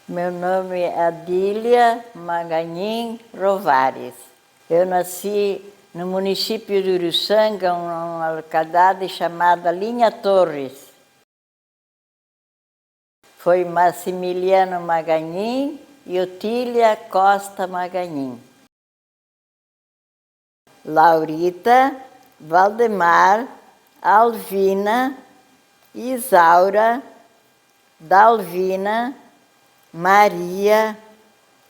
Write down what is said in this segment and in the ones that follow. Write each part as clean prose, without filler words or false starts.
Meu nome é Adília Maganin Rovares. Eu nasci no município de Uruçanga, uma localidade chamada Linha Torres. Foi Massimiliano Maganin e Otília Costa Maganin. Laurita, Valdemar, Alvina, Isaura, Dalvina, Maria,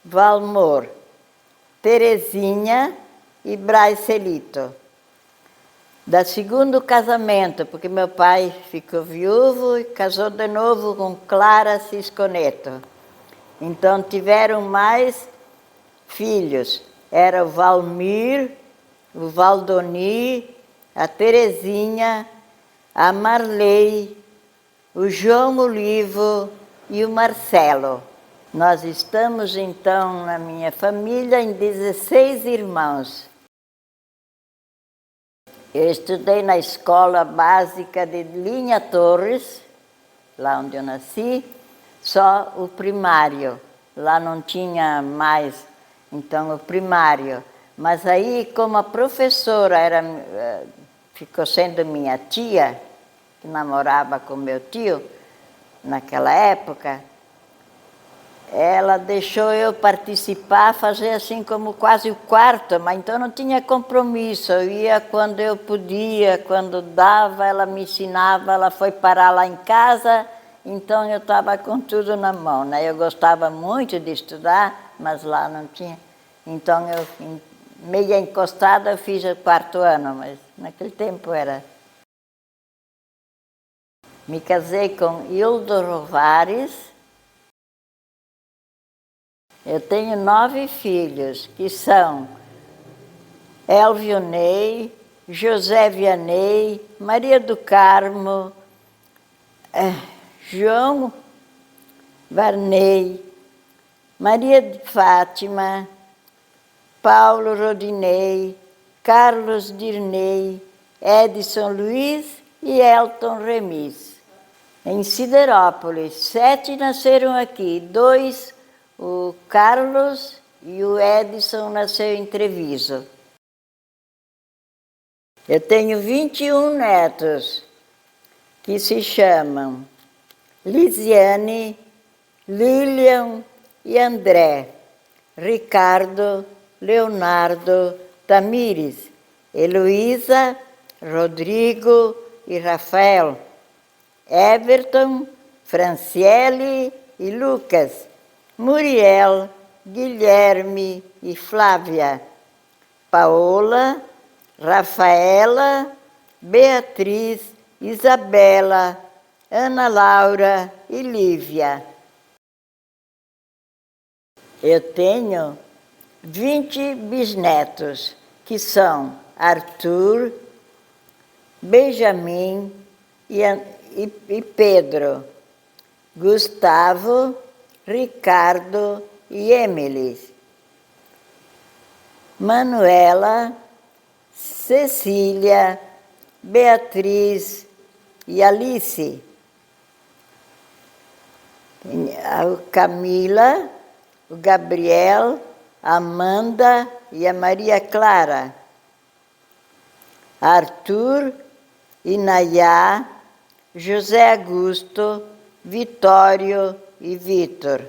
Valmor, Terezinha e Braicelito. Da segundo casamento, porque meu pai ficou viúvo e casou de novo com Clara Cisconeto. Então tiveram mais filhos. Era o Valmir, o Valdoni, a Terezinha, a Marley, o João Olivo e o Marcelo. Nós estamos, então, na minha família, em 16 irmãos. Eu estudei na escola básica de Linha Torres, lá onde eu nasci, só o primário. Lá não tinha mais, então, o primário. Mas aí, como a professora ficou sendo minha tia, que namorava com meu tio, naquela época, ela deixou eu participar, fazer assim como quase o quarto, mas então não tinha compromisso. Eu ia quando eu podia, quando dava, ela me ensinava, ela foi parar lá em casa, então eu estava com tudo na mão, né? Eu gostava muito de estudar, mas lá não tinha. Então eu, meia encostada, eu fiz o quarto ano, mas naquele tempo era. Me casei com Hildo Rovares. Eu tenho 9 filhos, que são Elvio Ney, José Vianney, Maria do Carmo, João Varney, Maria de Fátima, Paulo Rodinei, Carlos Dirney, Edson Luiz e Elton Remis. Em Siderópolis, 7 nasceram aqui, 2 o Carlos e o Edson nasceu em Treviso. Eu tenho 21 netos, que se chamam Lisiane, Lilian e André, Ricardo, Leonardo, Tamires, Heloísa, Rodrigo e Rafael, Everton, Franciele e Lucas, Muriel, Guilherme e Flávia, Paola, Rafaela, Beatriz, Isabela, Ana Laura e Lívia. Eu tenho 20 bisnetos, que são Arthur, Benjamin e Pedro, Gustavo, Ricardo e Emily, Manuela, Cecília, Beatriz e Alice, a Camila, o Gabriel, a Amanda e a Maria Clara, Arthur, Inayá, José Augusto, Vitório e Vitor.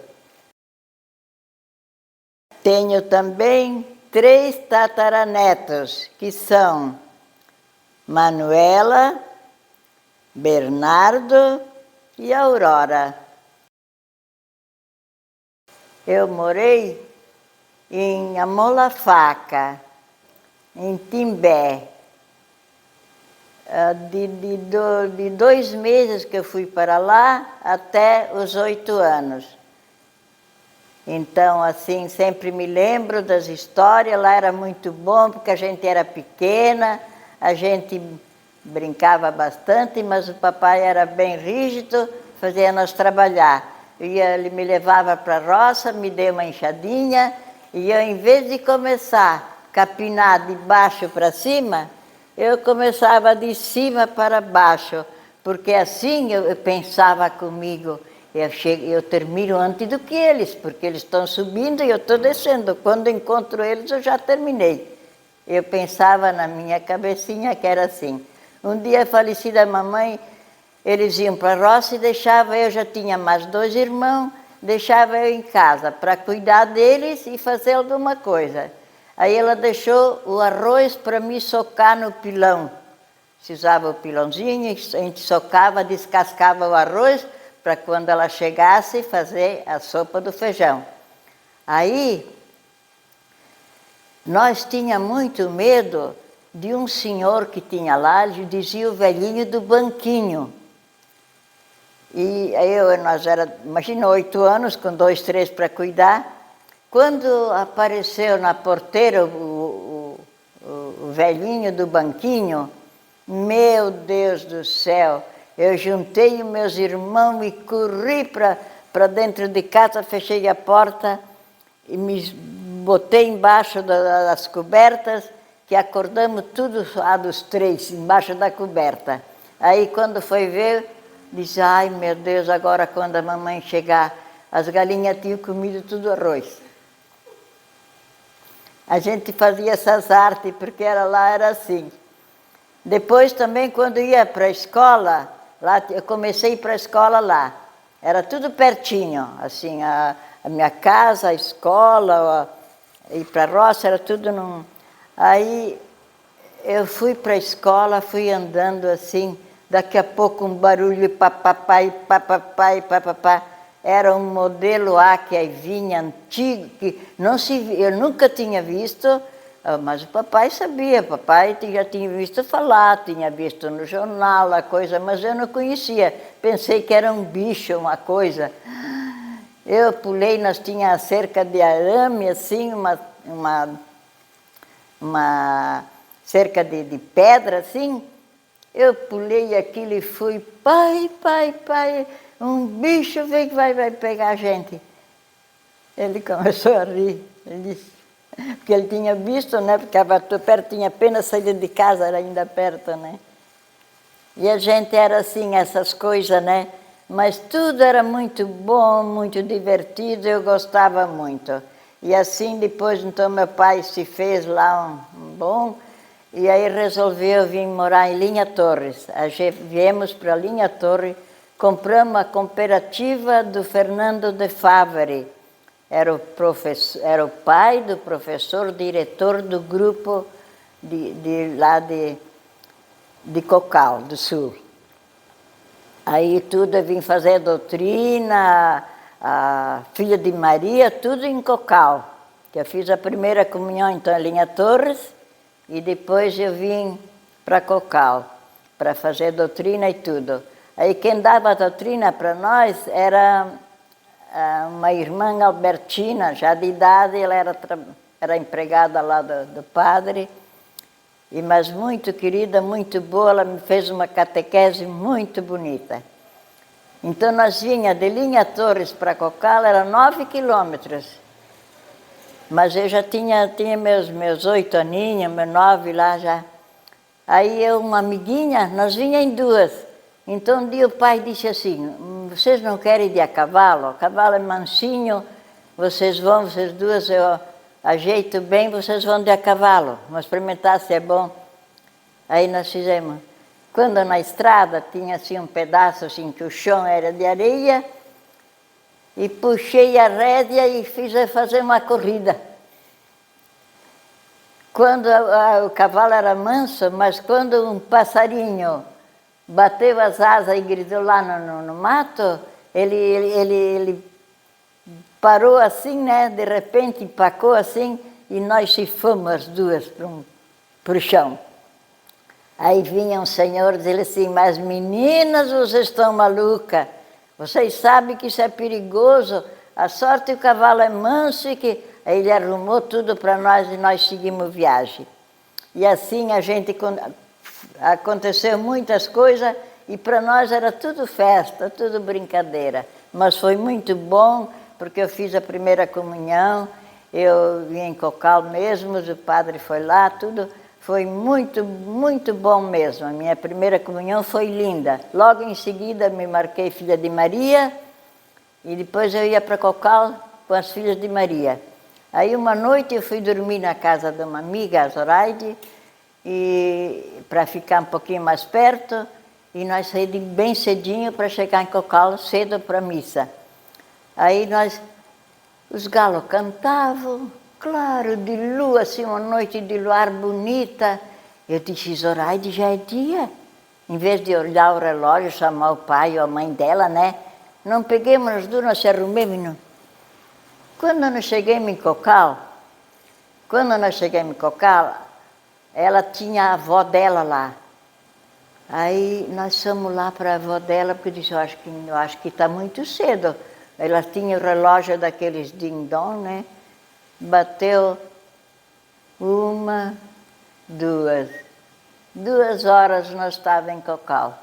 Tenho também 3 tataranetos, que são Manuela, Bernardo e Aurora. Eu morei em Amolafaca, em Timbé. De 2 meses que eu fui para lá até os 8 anos. Então, assim, sempre me lembro das histórias. Lá era muito bom, porque a gente era pequena, a gente brincava bastante, mas o papai era bem rígido, fazia nós trabalhar. Ele me levava para a roça, me deu uma enxadinha, e eu, em vez de começar a capinar de baixo para cima, eu começava de cima para baixo, porque assim eu pensava comigo, eu termino antes do que eles, porque eles estão subindo e eu estou descendo. Quando encontro eles, eu já terminei. Eu pensava na minha cabecinha que era assim. Um dia, a falecida mamãe, eles iam para a roça e deixava, eu já tinha mais 2 irmãos, deixava eu em casa para cuidar deles e fazer alguma coisa. Aí ela deixou o arroz para me socar no pilão. Se usava o pilãozinho, a gente socava, descascava o arroz para quando ela chegasse fazer a sopa do feijão. Aí, nós tínhamos muito medo de um senhor que tinha lá, ele dizia o velhinho do banquinho. E nós imagina, 8 anos, com 2, 3 para cuidar. Quando apareceu na porteira o velhinho do banquinho, meu Deus do céu, eu juntei os meus irmãos e corri para dentro de casa, fechei a porta e me botei embaixo das cobertas, que acordamos tudo dos 3, embaixo da coberta. Aí quando foi ver, disse, ai meu Deus, agora quando a mamãe chegar, as galinhas tinham comido tudo arroz. A gente fazia essas artes, porque lá era assim. Depois também, quando ia para a escola, lá, eu comecei a ir para a escola lá. Era tudo pertinho, assim, a minha casa, a escola, ir para a roça, era tudo num... Aí eu fui para a escola, fui andando assim, daqui a pouco um barulho, papapai, papapai, papapá. Era um modelo A que aí vinha, antigo, que eu nunca tinha visto, mas o papai sabia, o papai já tinha visto falar, tinha visto no jornal a coisa, mas eu não conhecia. Pensei que era um bicho, uma coisa. Eu pulei, nós tínhamos cerca de arame, assim, uma cerca de pedra, assim. Eu pulei aquilo e fui, pai, um bicho vem que vai pegar a gente. Ele começou a rir, ele disse, porque ele tinha visto, né, porque estava perto, tinha apenas saído de casa, era ainda perto, né. E a gente era assim, essas coisas, né, mas tudo era muito bom, muito divertido, eu gostava muito. E assim depois, então, meu pai se fez lá um bom, e aí resolveu vir morar em Linha Torres. Viemos para Linha Torres, compramos a cooperativa do Fernando de Favre. Era o pai do professor, diretor do grupo lá de Cocal, do Sul. Aí tudo, eu vim fazer doutrina, a filha de Maria, tudo em Cocal. Que eu fiz a primeira comunhão, então, em Linha Torres, e depois eu vim para Cocal, para fazer doutrina e tudo. Aí quem dava a doutrina para nós era uma irmã Albertina, já de idade, ela era empregada lá do padre, mas muito querida, muito boa, ela me fez uma catequese muito bonita. Então nós vinha de Linha Torres para Cocal, era 9 quilômetros. Mas eu já tinha meus 8 aninhos, meus 9 lá já. Aí uma amiguinha, nós vinha em 2. Então um dia o pai disse assim, vocês não querem ir de a cavalo? O cavalo é mansinho, vocês 2, eu ajeito bem, vocês vão de a cavalo. Vamos experimentar se é bom. Aí nós fizemos. Quando na estrada tinha assim um pedaço assim que o chão era de areia, e puxei a rédea e fiz fazer uma corrida. Quando o cavalo era manso, mas quando um passarinho bateu as asas e gritou lá no mato, ele parou assim, né? De repente empacou assim e nós se fomos as 2 para o chão. Aí vinha um senhor e dizia assim, mas meninas, vocês estão malucas. Vocês sabem que isso é perigoso, a sorte o cavalo é manso e que... Aí ele arrumou tudo para nós e nós seguimos viagem. E assim aconteceu muitas coisas e para nós era tudo festa, tudo brincadeira. Mas foi muito bom, porque eu fiz a primeira comunhão, eu vim em Cocal mesmo, o padre foi lá, tudo... Foi muito, muito bom mesmo. A minha primeira comunhão foi linda. Logo em seguida me marquei filha de Maria E depois eu ia para Cocal com as filhas de Maria. Aí uma noite eu fui dormir na casa de uma amiga, a Zoraide, e para ficar um pouquinho mais perto, e nós saímos bem cedinho para chegar em Cocal cedo para a missa. Aí os galos cantavam, claro, de lua, assim, uma noite de luar bonita. Eu disse, Zoraide, já é dia. Em vez de olhar o relógio, chamar o pai ou a mãe dela, né? Não peguemos as duas, nós se arrumemos. Não. Quando nós chegamos em Cocal, ela tinha a avó dela lá. Aí nós fomos lá para a avó dela, porque eu disse, eu acho que está muito cedo. Ela tinha o relógio daqueles ding-dong, né? Bateu 1, 2. 2 horas nós estávamos em Cocal.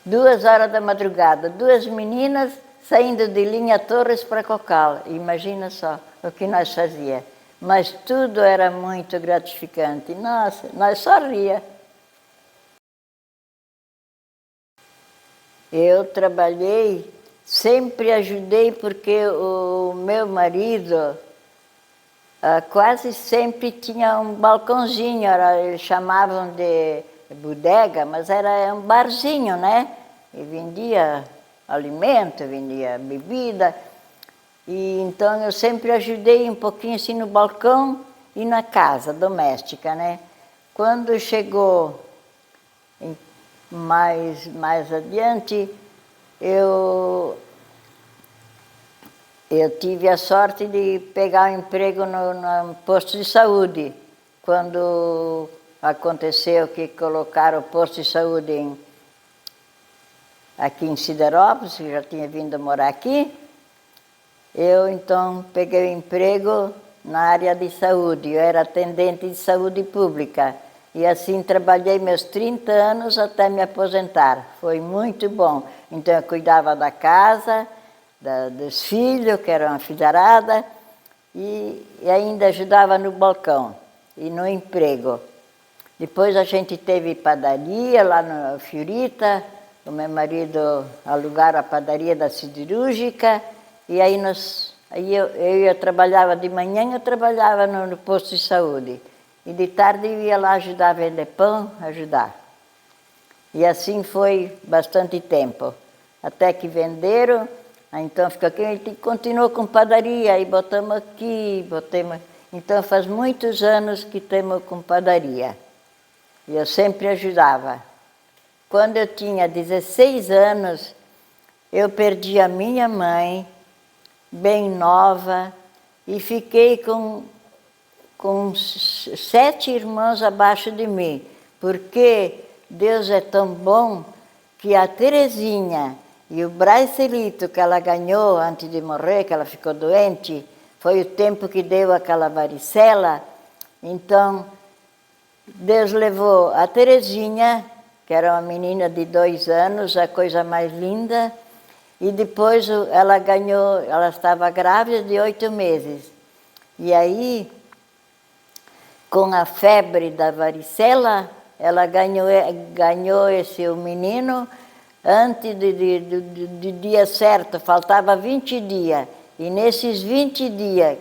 2 horas da madrugada, 2 meninas saindo de Linha Torres para Cocal. Imagina só o que nós fazíamos. Mas tudo era muito gratificante. Nossa, nós só ria. Eu trabalhei, sempre ajudei, porque o meu marido quase sempre tinha um balcãozinho, eles chamavam de bodega, mas era um barzinho, né? E vendia alimento, vendia bebida. E então eu sempre ajudei um pouquinho assim no balcão e na casa doméstica, né? Quando chegou mais adiante, eu tive a sorte de pegar um emprego no posto de saúde. Quando aconteceu que colocaram o posto de saúde aqui em Siderópolis, que já tinha vindo morar aqui, eu então peguei o emprego na área de saúde. Eu era atendente de saúde pública. E assim trabalhei meus 30 anos até me aposentar. Foi muito bom. Então eu cuidava da casa, dos filhos, que eram uma filharada, e ainda ajudava no balcão e no emprego. Depois a gente teve padaria lá no Fiorita, o meu marido alugaram a padaria da siderúrgica, e aí eu trabalhava de manhã, eu trabalhava no posto de saúde. E de tarde eu ia lá ajudar a vender pão, ajudar. E assim foi bastante tempo. Até que venderam, então ficou aqui, a gente continuou com padaria, aí botamos aqui, botamos... Então faz muitos anos que temos com padaria. E eu sempre ajudava. Quando eu tinha 16 anos, eu perdi a minha mãe, bem nova, e fiquei com 7 irmãos abaixo de mim, porque Deus é tão bom que a Terezinha e o bracelito que ela ganhou antes de morrer, que ela ficou doente, foi o tempo que deu aquela varicela. Então, Deus levou a Terezinha, que era uma menina de 2 anos, a coisa mais linda, e depois ela ganhou, ela estava grávida de 8 meses. E aí, com a febre da varicela, ela ganhou o menino antes do dia certo, faltava 20 dias. E nesses 20 dias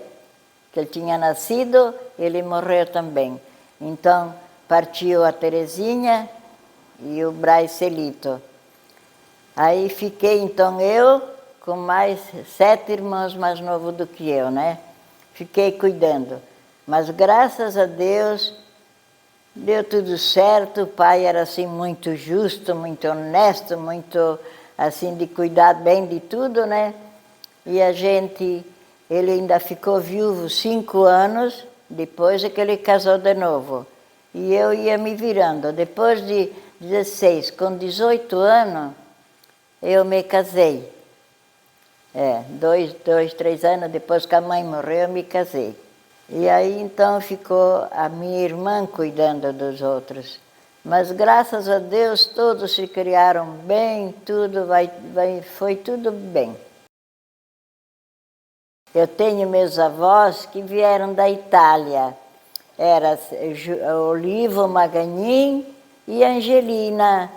que ele tinha nascido, ele morreu também. Então, partiu a Terezinha e o Bracelito. Aí fiquei, então, eu com mais 7 irmãos mais novos do que eu, né? Fiquei cuidando. Mas, graças a Deus, deu tudo certo. O pai era, assim, muito justo, muito honesto, muito, assim, de cuidar bem de tudo, né? E ele ainda ficou viúvo 5 anos, depois é que ele casou de novo. E eu ia me virando. Depois de 16, com 18 anos, eu me casei. 3 anos depois que a mãe morreu, eu me casei. E aí, então, ficou a minha irmã cuidando dos outros. Mas, graças a Deus, todos se criaram bem, tudo foi tudo bem. Eu tenho meus avós que vieram da Itália. Era Olivo Maganin e Angelina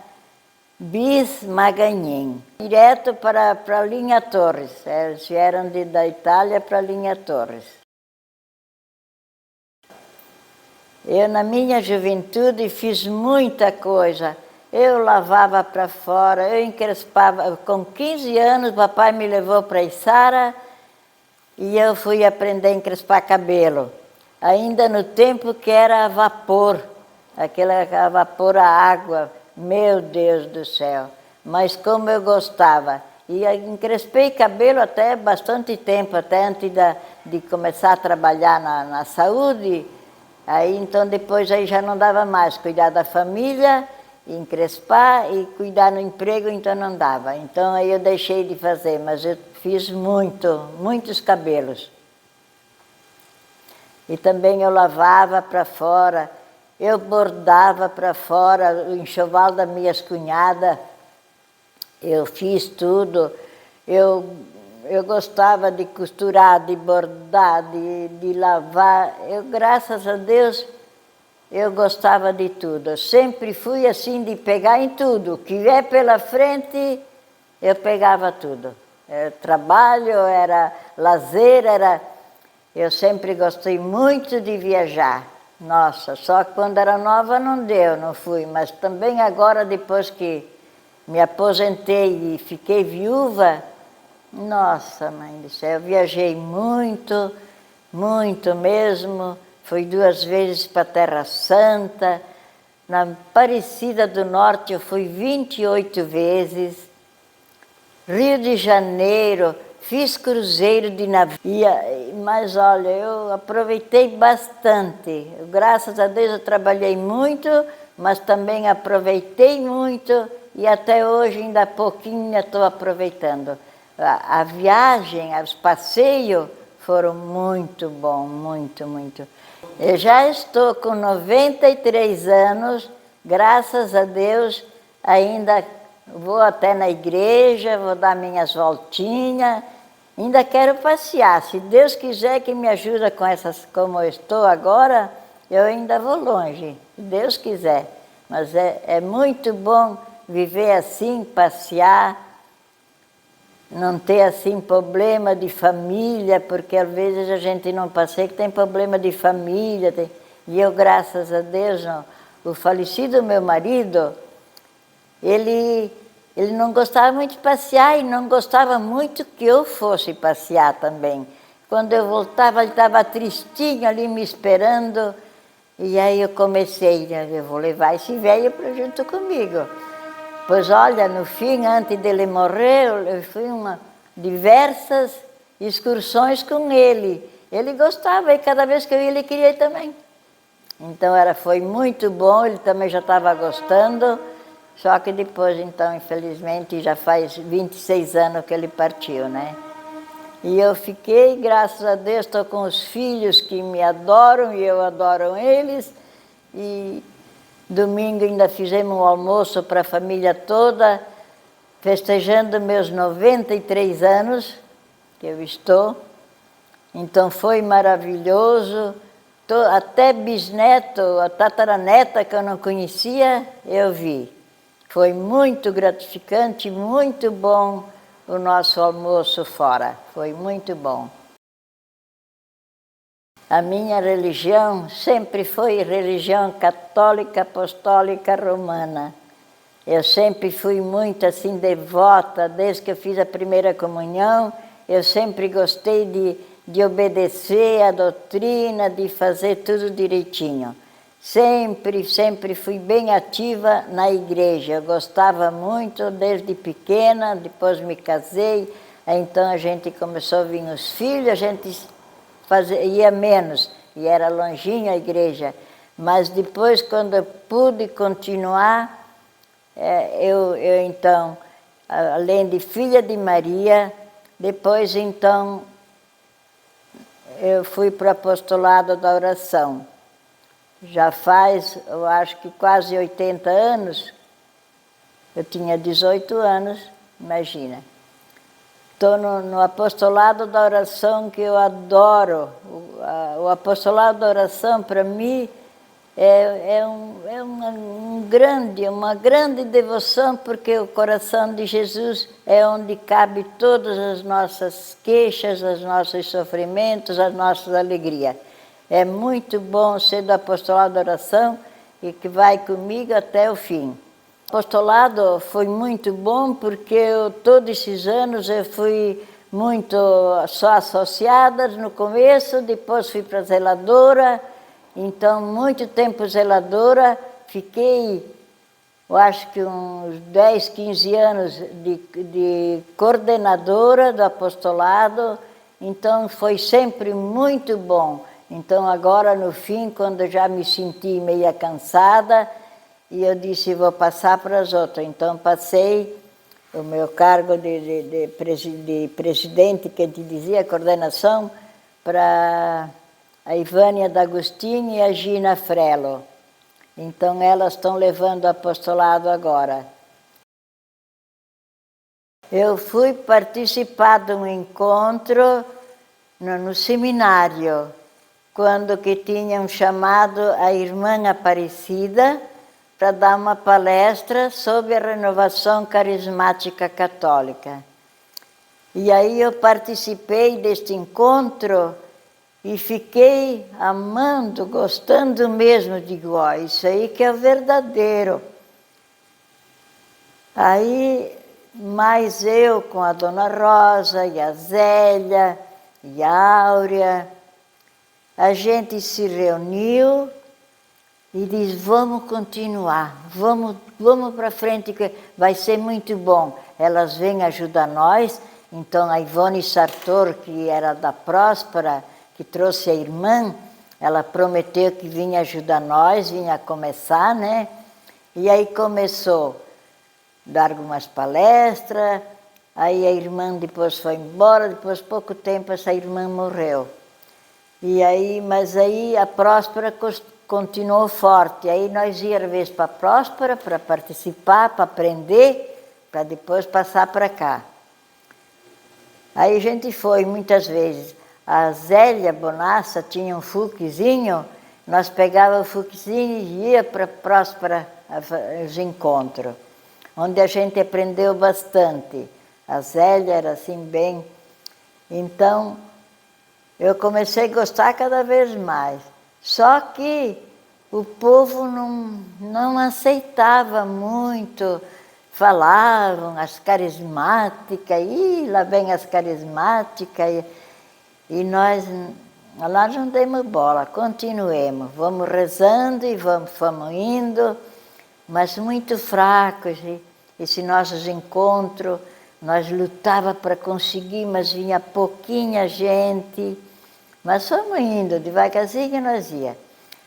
bis Maganhães, direto para a linha Torres. Eles vieram da Itália para a linha Torres. Eu, na minha juventude, fiz muita coisa. Eu lavava para fora, eu encrespava. Com 15 anos, papai me levou para Içara e eu fui aprender a encrespar cabelo. Ainda no tempo que era a vapor, a vapor a água. Meu Deus do céu! Mas como eu gostava. E encrespei cabelo até bastante tempo, até antes de começar a trabalhar na saúde. Aí então depois aí já não dava mais, cuidar da família, encrespar e cuidar no emprego, então não dava. Então aí eu deixei de fazer, mas eu fiz muitos cabelos. E também eu lavava para fora, eu bordava para fora, o enxoval das minhas cunhadas, eu fiz tudo. Eu gostava de costurar, de bordar, de lavar. Eu, graças a Deus, eu gostava de tudo. Eu sempre fui assim de pegar em tudo. O que vier pela frente, eu pegava tudo. Era trabalho, era lazer, Eu sempre gostei muito de viajar. Nossa, só que quando era nova não deu, não fui. Mas também agora, depois que me aposentei e fiquei viúva, nossa, mãe do céu, eu viajei muito mesmo. Fui 2 vezes para a Terra Santa. Na Aparecida do Norte eu fui 28 vezes. Rio de Janeiro, fiz cruzeiro de navio. Mas olha, eu aproveitei bastante. Graças a Deus eu trabalhei muito, mas também aproveitei muito e até hoje ainda pouquinho estou aproveitando. A viagem, os passeios foram muito bons, muito. Eu já estou com 93 anos, graças a Deus, ainda vou até na igreja, vou dar minhas voltinhas, ainda quero passear. Se Deus quiser que me ajude com essas, como eu estou agora, eu ainda vou longe, se Deus quiser. Mas é muito bom viver assim, passear, não ter assim problema de família, porque às vezes a gente não passeia que tem problema de família. E eu, graças a Deus, não. O falecido meu marido, ele não gostava muito de passear e não gostava muito que eu fosse passear também. Quando eu voltava, ele estava tristinho ali me esperando. E aí eu comecei, eu vou levar esse velho para junto comigo. Pois olha, no fim, antes dele morrer, eu fui diversas excursões com ele. Ele gostava e cada vez que eu ia, ele queria ir também. Então foi muito bom, ele também já estava gostando, só que depois, então, infelizmente, já faz 26 anos que ele partiu, né? E eu fiquei, graças a Deus, estou com os filhos que me adoram e eu adoro eles. E domingo ainda fizemos um almoço para a família toda, festejando meus 93 anos que eu estou. Então foi maravilhoso. Até bisneto, a tataraneta que eu não conhecia, eu vi. Foi muito gratificante, muito bom o nosso almoço fora. Foi muito bom. A minha religião sempre foi religião católica, apostólica, romana. Eu sempre fui muito assim devota, desde que eu fiz a primeira comunhão, eu sempre gostei de obedecer a doutrina, de fazer tudo direitinho. Sempre fui bem ativa na igreja. Eu gostava muito desde pequena, depois me casei, então a gente começou a vir os filhos, a gente ia menos, e era longinho a igreja. Mas depois, quando eu pude continuar, eu então, além de filha de Maria, depois então eu fui para o apostolado da oração. Já faz, eu acho que quase 80 anos, eu tinha 18 anos, imagina. Estou no apostolado da oração que eu adoro. O apostolado da oração, para mim, uma grande devoção, porque o coração de Jesus é onde cabe todas as nossas queixas, os nossos sofrimentos, as nossas alegrias. É muito bom ser do apostolado da oração e que vai comigo até o fim. O apostolado foi muito bom porque todos esses anos eu fui muito só associada no começo, depois fui para zeladora. Então, muito tempo zeladora, fiquei, eu acho que uns 10, 15 anos de coordenadora do apostolado, então foi sempre muito bom. Então, agora no fim, quando eu já me senti meio cansada, e eu disse, vou passar para as outras. Então, passei o meu cargo de presidente, que te dizia, coordenação, para a Ivânia D'Agostini e a Gina Frello. Então, elas estão levando o apostolado agora. Eu fui participar de um encontro no seminário, quando que tinham chamado a irmã Aparecida para dar uma palestra sobre a renovação carismática católica. E aí eu participei deste encontro e fiquei amando, gostando mesmo. Digo, ó, isso aí que é o verdadeiro. Aí, mais eu com a Dona Rosa e a Zélia e a Áurea, a gente se reuniu e diz, vamos continuar, vamos para frente, que vai ser muito bom. Elas vêm ajudar nós. Então a Ivone Sartor, que era da Próspera, que trouxe a irmã, ela prometeu que vinha ajudar nós, vinha começar, né? E aí começou a dar algumas palestras, aí a irmã depois foi embora, depois de pouco tempo essa irmã morreu. E aí, mas aí a Próspera continuou forte. Aí nós íamos às vezes para a Próspera para participar, para aprender, para depois passar para cá. Aí a gente foi muitas vezes. A Zélia Bonassa tinha um fuquezinho, nós pegávamos o fuquezinho e ia para a Próspera os encontros, onde a gente aprendeu bastante. A Zélia era assim bem. Então, eu comecei a gostar cada vez mais. Só que o povo não aceitava muito, falavam as carismáticas, e lá vem as carismáticas, e nós não demos bola, continuemos, vamos rezando e vamos indo, mas muito fracos. Esse nossos encontros, nós lutávamos para conseguir, mas vinha pouquinha gente. Mas fomos indo, devagarzinho nós ia.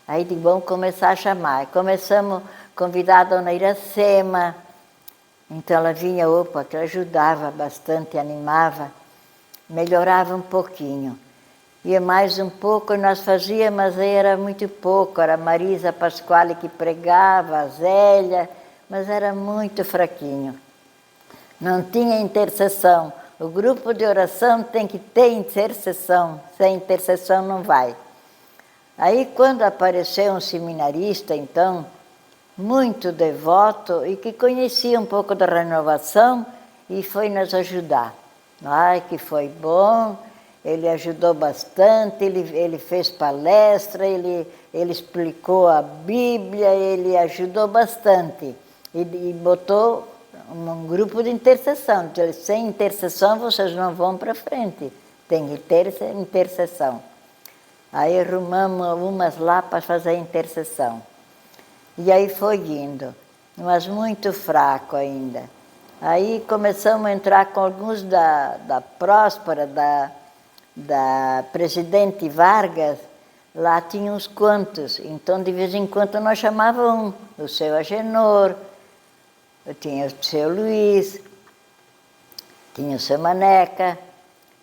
Aí vamos começar a chamar. Começamos a convidar a Dona Iracema. Então ela vinha, que ajudava bastante, animava, melhorava um pouquinho. Ia mais um pouco, nós fazíamos, mas aí era muito pouco. Era a Marisa Pasquale que pregava, a Zélia, mas era muito fraquinho. Não tinha intercessão. O grupo de oração tem que ter intercessão, sem intercessão não vai. Aí quando apareceu um seminarista, então, muito devoto e que conhecia um pouco da renovação e foi nos ajudar. Ai, que foi bom, ele ajudou bastante, ele fez palestra, ele explicou a Bíblia, ele ajudou bastante e botou um grupo de intercessão. Sem intercessão vocês não vão para frente, tem que ter intercessão. Aí arrumamos umas lá para fazer intercessão. E aí foi indo, mas muito fraco ainda. Aí começamos a entrar com alguns da Próspera, da Presidente Vargas, lá tinha uns quantos. Então, de vez em quando, nós chamávamos o seu Agenor, tinha o seu Luiz, tinha o seu Maneca,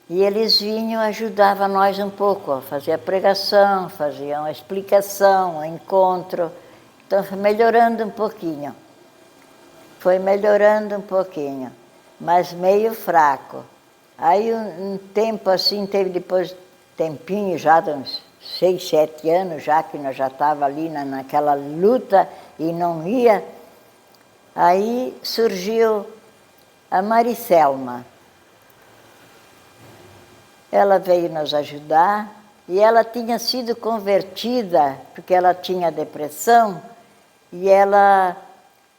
e eles vinham e ajudavam nós um pouco, faziam a pregação, faziam a explicação, o encontro. Então, foi melhorando um pouquinho. Foi melhorando um pouquinho, mas meio fraco. Aí, um tempo assim, teve depois tempinho, já de uns 6, 7 anos já, que nós já estávamos ali naquela luta e não ia. Aí surgiu a Maricelma. Ela veio nos ajudar e ela tinha sido convertida, porque ela tinha depressão, e ela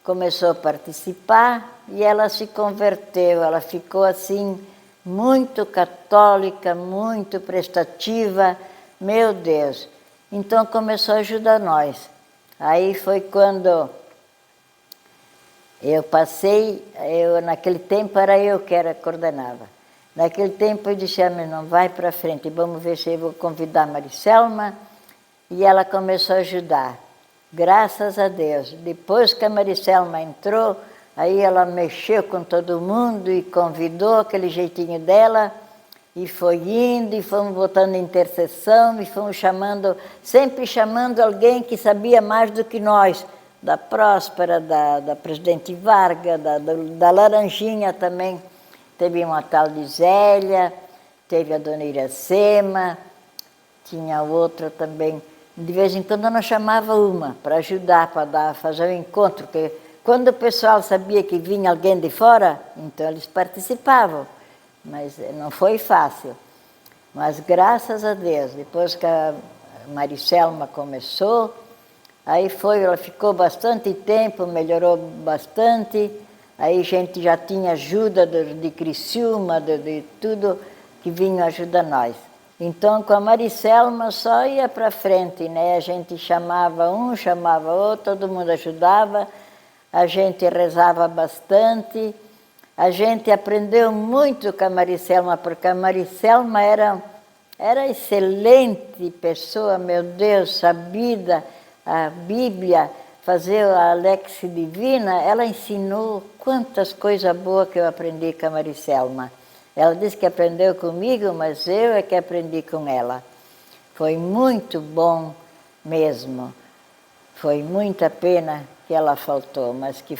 começou a participar e ela se converteu. Ela ficou assim, muito católica, muito prestativa, meu Deus. Então começou a ajudar nós. Aí foi quando eu passei, naquele tempo era eu que coordenava. Naquele tempo eu disse, não vai para frente, vamos ver se eu vou convidar a Maricelma. E ela começou a ajudar. Graças a Deus. Depois que a Maricelma entrou, aí ela mexeu com todo mundo e convidou aquele jeitinho dela, e foi indo, e fomos botando intercessão, e fomos chamando, sempre chamando alguém que sabia mais do que nós, da Próspera, da Presidente Vargas, da Laranjinha também. Teve uma tal de Zélia, teve a dona Iracema, tinha outra também. De vez em quando nós chamava uma para ajudar, para fazer um encontro, porque quando o pessoal sabia que vinha alguém de fora, então eles participavam, mas não foi fácil. Mas graças a Deus, depois que a Maricelma começou, aí ela ficou bastante tempo, melhorou bastante, aí a gente já tinha ajuda de Criciúma, de tudo que vinha ajudar nós. Então, com a Maricelma só ia para frente, né? A gente chamava um, chamava outro, todo mundo ajudava, a gente rezava bastante, a gente aprendeu muito com a Maricelma, porque a Maricelma era excelente pessoa, meu Deus, sabida, a Bíblia, fazer a Lex Divina, ela ensinou quantas coisas boas que eu aprendi com a Maricelma. Ela disse que aprendeu comigo, mas eu é que aprendi com ela. Foi muito bom mesmo. Foi muita pena que ela faltou, mas que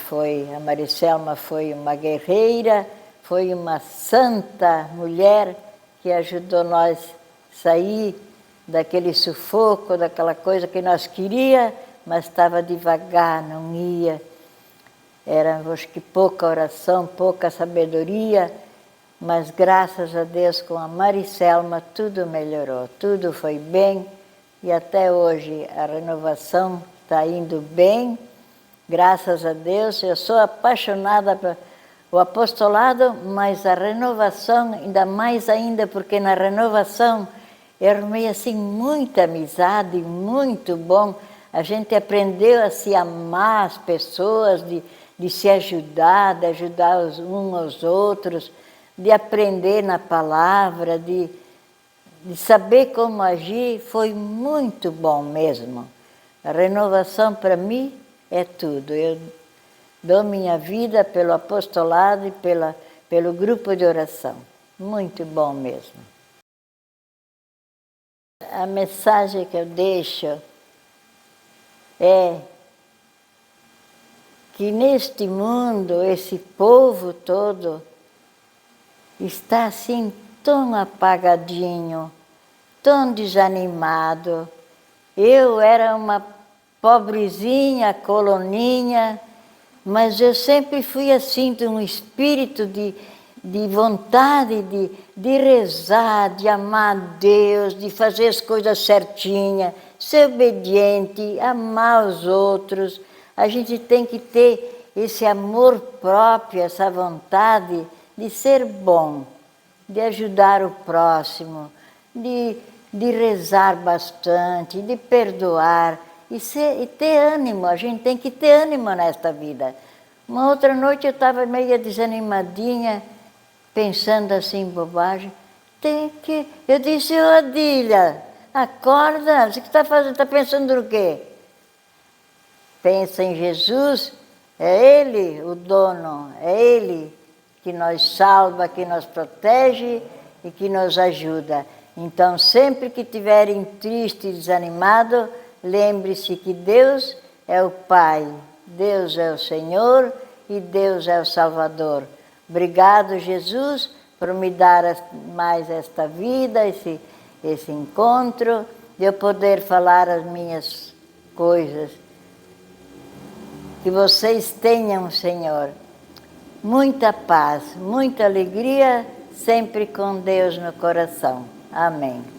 a Maricelma foi uma guerreira, foi uma santa mulher que ajudou nós a sair daquele sufoco, daquela coisa que nós queríamos, mas estava devagar, não ia. Era, acho que, pouca oração, pouca sabedoria, mas graças a Deus com a Maricelma tudo melhorou, tudo foi bem e até hoje a renovação está indo bem, graças a Deus. Eu sou apaixonada pelo apostolado, mas a renovação ainda mais ainda, porque na renovação eu arrumei assim muita amizade, muito bom. A gente aprendeu a se amar as pessoas, de se ajudar, de ajudar uns aos outros, de aprender na palavra, de saber como agir. Foi muito bom mesmo. A renovação para mim é tudo. Eu dou minha vida pelo apostolado e pelo grupo de oração. Muito bom mesmo. A mensagem que eu deixo é que neste mundo, esse povo todo está assim tão apagadinho, tão desanimado. Eu era uma pobrezinha, coloninha, mas eu sempre fui assim, de um espírito de vontade de rezar, de amar a Deus, de fazer as coisas certinhas, ser obediente, amar os outros. A gente tem que ter esse amor próprio, essa vontade de ser bom, de ajudar o próximo, de rezar bastante, de perdoar e ter ânimo. A gente tem que ter ânimo nesta vida. Uma outra noite eu estava meio desanimadinha, pensando assim, bobagem. Eu disse, ô Adília, acorda, o que está fazendo? Está pensando no quê? Pensa em Jesus, é Ele o dono, é Ele que nos salva, que nos protege e que nos ajuda. Então, sempre que estiverem tristes e desanimados, lembre-se que Deus é o Pai, Deus é o Senhor e Deus é o Salvador. Obrigado, Jesus, por me dar mais esta vida, esse encontro, de eu poder falar as minhas coisas. Que vocês tenham, Senhor, muita paz, muita alegria, sempre com Deus no coração. Amém.